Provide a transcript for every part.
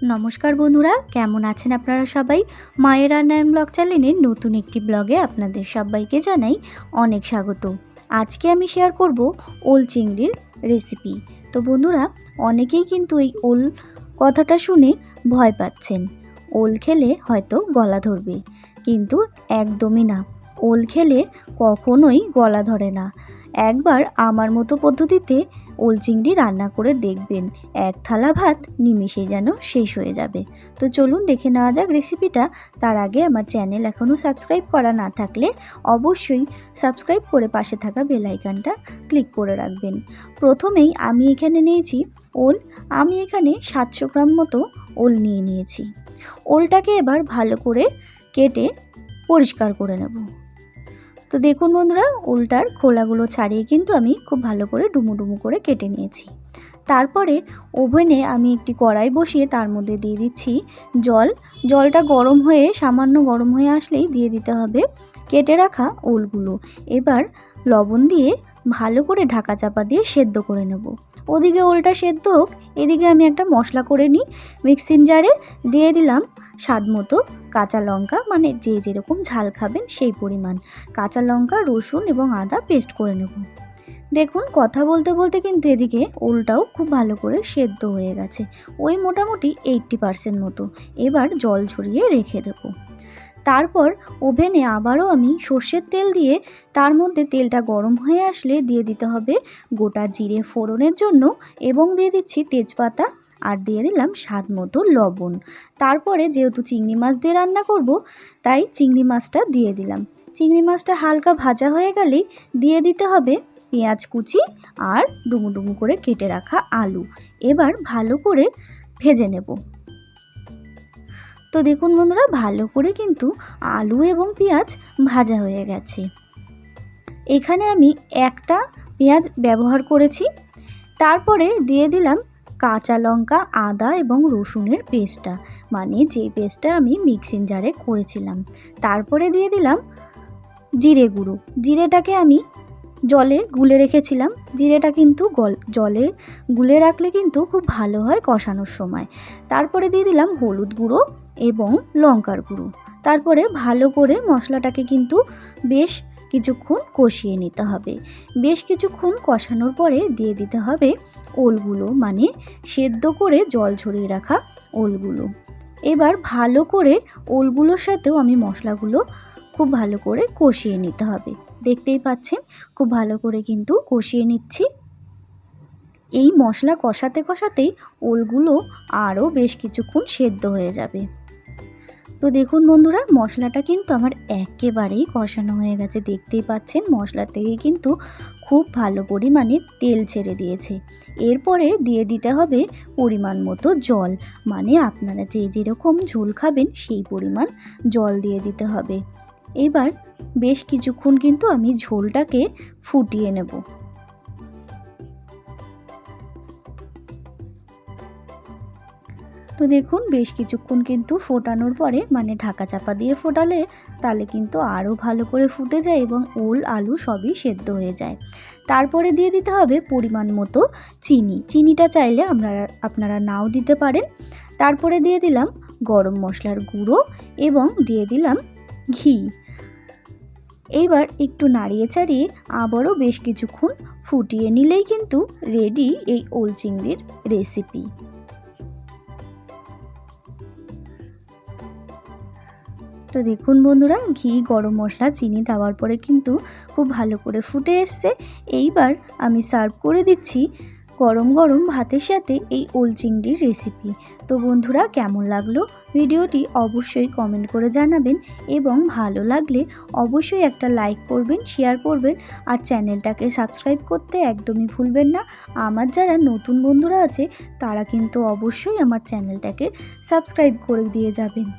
নমস্কার বন্ধুরা, কেমন আছেন আপনারা সবাই? মায়ের রান্নায়ন ব্লগ চ্যানেলের নতুন একটি ব্লগে আপনাদের সবাইকে জানাই অনেক স্বাগত। আজকে আমি শেয়ার করব ওল চিংড়ির রেসিপি। তো বন্ধুরা, অনেকেই কিন্তু এই ওল কথাটা শুনে ভয় পাচ্ছেন। ওল খেলে হয়তো গলা ধরবে, কিন্তু একদমই না। ওল খেলে কখনোই গলা ধরে না। একবার আমার মতো পদ্ধতিতে ওল চিংড়ি রান্না করে দেখবেন, এক থালা ভাত নিমেষে যেন শেষ হয়ে যাবে। তো চলুন দেখে নেওয়া যাক রেসিপিটা। তার আগে আমার চ্যানেল এখনও সাবস্ক্রাইব করা না থাকলে অবশ্যই সাবস্ক্রাইব করে পাশে থাকা বেল আইকনটা ক্লিক করে রাখবেন। প্রথমেই আমি এখানে নিয়েছি ওল। আমি এখানে 700 গ্রাম মতো ওল নিয়েছি। ওলটাকে এবার ভালো করে কেটে পরিষ্কার করে নেব। তো দেখুন বন্ধুরা, ওলটার খোলাগুলো ছাড়িয়ে কিন্তু আমি খুব ভালো করে ডুমো ডুমো করে কেটে নিয়েছি। তারপরে ওভেনে আমি একটি কড়াই বসিয়ে তার মধ্যে দিয়ে দিচ্ছি জল। জলটা গরম হয়ে সামান্য গরম হয়ে আসলেই দিয়ে দিতে হবে কেটে রাখা ওলগুলো। এবার লবণ দিয়ে ভালো করে ঢাকা চাপা দিয়ে সেদ্ধ করে নেব। ওদিকে ওলটা সেদ্ধ হোক, এদিকে আমি একটা মশলা করে নিই। মিক্সিং জারে দিয়ে দিলাম স্বাদ মতো কাঁচা লঙ্কা, মানে যে যেরকম ঝাল খাবেন সেই পরিমাণ কাঁচা লঙ্কা, রসুন এবং আদা পেস্ট করে নেব। দেখুন, কথা বলতে বলতে কিন্তু এদিকে ওলটাও খুব ভালো করে সেদ্ধ হয়ে গেছে, ওই মোটামুটি 80% মতো। এবার জল ঝরিয়ে রেখে দেবো। তারপর ওভেনে আবারও আমি সর্ষের তেল দিয়ে তার মধ্যে তেলটা গরম হয়ে আসলে দিয়ে দিতে হবে গোটা জিরে ফোড়নের জন্য, এবং দিয়ে দিচ্ছি তেজপাতা, আর দিয়ে দিলাম স্বাদ মতো লবণ। তারপরে যেহেতু চিংড়ি মাছ দিয়ে রান্না করব, তাই চিংড়ি মাছটা দিয়ে দিলাম। চিংড়ি মাছটা হালকা ভাজা হয়ে গেলেই দিয়ে দিতে হবে পেঁয়াজ কুচি আর ডুমো ডুমো করে কেটে রাখা আলু। এবার ভালো করে ভেজে নেব। তো দেখুন বন্ধুরা, ভালো করে কিন্তু আলু এবং পেঁয়াজ ভাজা হয়ে গেছে। এখানে আমি একটা পেঁয়াজ ব্যবহার করেছি। তারপরে দিয়ে দিলাম কাঁচা লঙ্কা, আদা এবং রসুনের পেস্টটা, মানে যে পেস্টটা আমি মিক্সিং জারে করেছিলাম। তারপরে দিয়ে দিলাম জিরে গুঁড়ো। জিরেটাকে আমি জলে গুলে রেখেছিলাম। জিরেটা কিন্তু জলে গুলে রাখলে কিন্তু খুব ভালো হয় কষানোর সময়। তারপরে দিয়ে দিলাম হলুদ গুঁড়ো এবং লঙ্কার গুঁড়ো। তারপরে ভালো করে মশলাটাকে কিন্তু বেশ কিছুক্ষণ কষিয়ে নিতে হবে। বেশ কিছুক্ষণ কষানোর পরে দিয়ে দিতে হবে ওলগুলো, মানে সেদ্ধ করে জল ঝরিয়ে রাখা ওলগুলো। এবার ভালো করে ওলগুলোর সাথেও আমি মশলাগুলো খুব ভালো করে কষিয়ে নিতে হবে। দেখতেই পাচ্ছেন, খুব ভালো করে কিন্তু কষিয়ে নিচ্ছি। এই মশলা কষাতে কষাতেই ওলগুলো আরও বেশ কিছুক্ষণ সেদ্ধ হয়ে যাবে। তো দেখুন বন্ধুরা, মশলাটা কিন্তু আমার একেবারেই কষানো হয়ে গেছে। দেখতেই পাচ্ছেন মশলা থেকে কিন্তু খুব ভালো পরিমাণে তেল ছেড়ে দিয়েছে। এরপরে দিয়ে দিতে হবে পরিমাণ মতো জল, মানে আপনারা যে যেরকম ঝোল খাবেন সেই পরিমাণ জল দিয়ে দিতে হবে। এবার বেশ কিছুক্ষণ কিন্তু আমি ঝোলটাকে ফুটিয়ে নেব। তো দেখুন, বেশ কিছুক্ষণ কিন্তু ফোটানোর পরে, মানে ঢাকা চাপা দিয়ে ফোটালে তাহলে কিন্তু আরও ভালো করে ফুটে যায় এবং ওল আলু সবই সেদ্ধ হয়ে যায়। তারপরে দিয়ে দিতে হবে পরিমাণ মতো চিনি। চিনিটা চাইলে আপনারা নাও দিতে পারেন। তারপরে দিয়ে দিলাম গরম মশলার গুঁড়ো এবং দিয়ে দিলাম ঘি। এইবার একটু নাড়িয়ে চাড়িয়ে আবারও বেশ কিছুক্ষণ ফুটিয়ে নিলেই কিন্তু রেডি এই ওল চিংড়ির রেসিপি। তো দেখুন বন্ধুরা, ঘি, গরম মশলা, চিনি দেওয়ার পরে কিন্তু খুব ভালো করে ফুটে এসছে। এইবার আমি সার্ভ করে দিচ্ছি গরম গরম ভাতের সাথে এই ওল চিংড়ির রেসিপি। তো বন্ধুরা, কেমন লাগলো ভিডিওটি অবশ্যই কমেন্ট করে জানাবেন, এবং ভালো লাগলে অবশ্যই একটা লাইক করবেন, শেয়ার করবেন, আর চ্যানেলটাকে সাবস্ক্রাইব করতে একদমই ভুলবেন না। আমার যারা নতুন বন্ধুরা আছে তারা কিন্তু অবশ্যই আমার চ্যানেলটাকে সাবস্ক্রাইব করে দিয়ে যাবেন।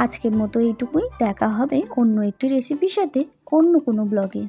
আজকের মতো এইটুকুই। দেখা হবে অন্য একটি রেসিপির সাথে অন্য কোনো ব্লগে।